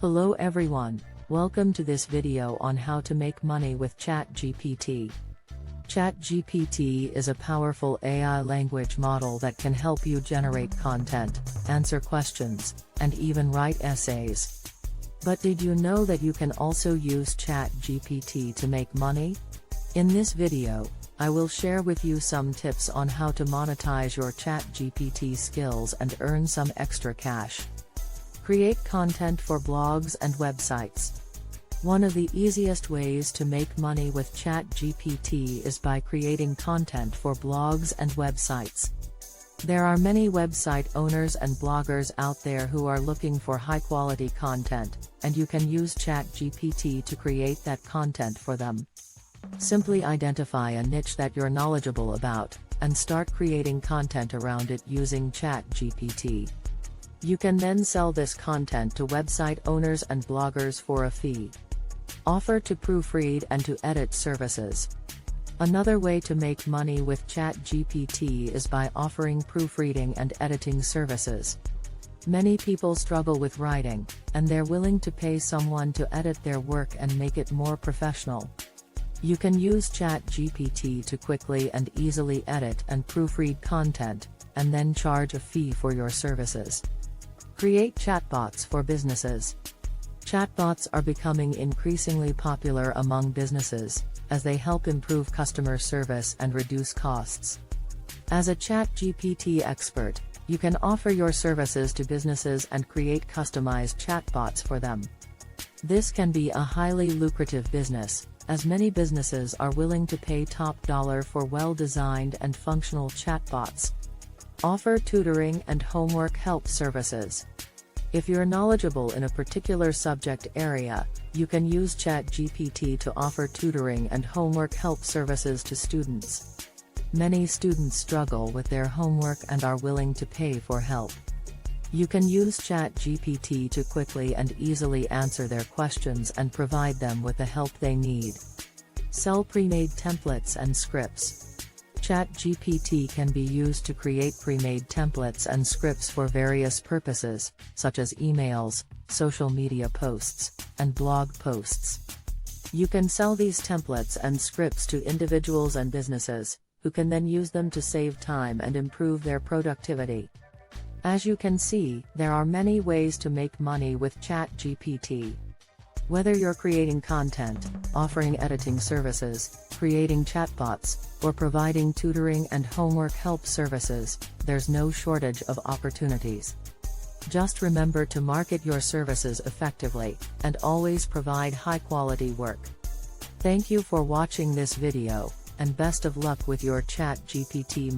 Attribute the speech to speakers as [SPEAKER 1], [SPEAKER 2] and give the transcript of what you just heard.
[SPEAKER 1] Hello everyone, welcome to this video on how to make money with ChatGPT. ChatGPT is a powerful AI language model that can help you generate content, answer questions, and even write essays. But did you know that you can also use ChatGPT to make money? In this video, I will share with you some tips on how to monetize your ChatGPT skills and earn some extra cash. Create content for blogs and websites. One of the easiest ways to make money with ChatGPT is by creating content for blogs and websites. There are many website owners and bloggers out there who are looking for high-quality content, and you can use ChatGPT to create that content for them. Simply identify a niche that you're knowledgeable about, and start creating content around it using ChatGPT. You can then sell this content to website owners and bloggers for a fee. Offer to proofread and to edit services. Another way to make money with ChatGPT is by offering proofreading and editing services. Many people struggle with writing, and they're willing to pay someone to edit their work and make it more professional. You can use ChatGPT to quickly and easily edit and proofread content, and then charge a fee for your services. Create chatbots for businesses. Chatbots are becoming increasingly popular among businesses, as they help improve customer service and reduce costs. As a ChatGPT expert, you can offer your services to businesses and create customized chatbots for them. This can be a highly lucrative business, as many businesses are willing to pay top dollar for well-designed and functional chatbots. Offer tutoring and homework help services. If you're knowledgeable in a particular subject area, you can use ChatGPT to offer tutoring and homework help services to students. Many students struggle with their homework and are willing to pay for help. You can use ChatGPT to quickly and easily answer their questions and provide them with the help they need. Sell pre-made templates and scripts. ChatGPT can be used to create pre-made templates and scripts for various purposes, such as emails, social media posts, and blog posts. You can sell these templates and scripts to individuals and businesses, who can then use them to save time and improve their productivity. As you can see, there are many ways to make money with ChatGPT. Whether you're creating content, offering editing services, creating chatbots, or providing tutoring and homework help services, there's no shortage of opportunities. Just remember to market your services effectively, and always provide high-quality work. Thank you for watching this video, and best of luck with your ChatGPT.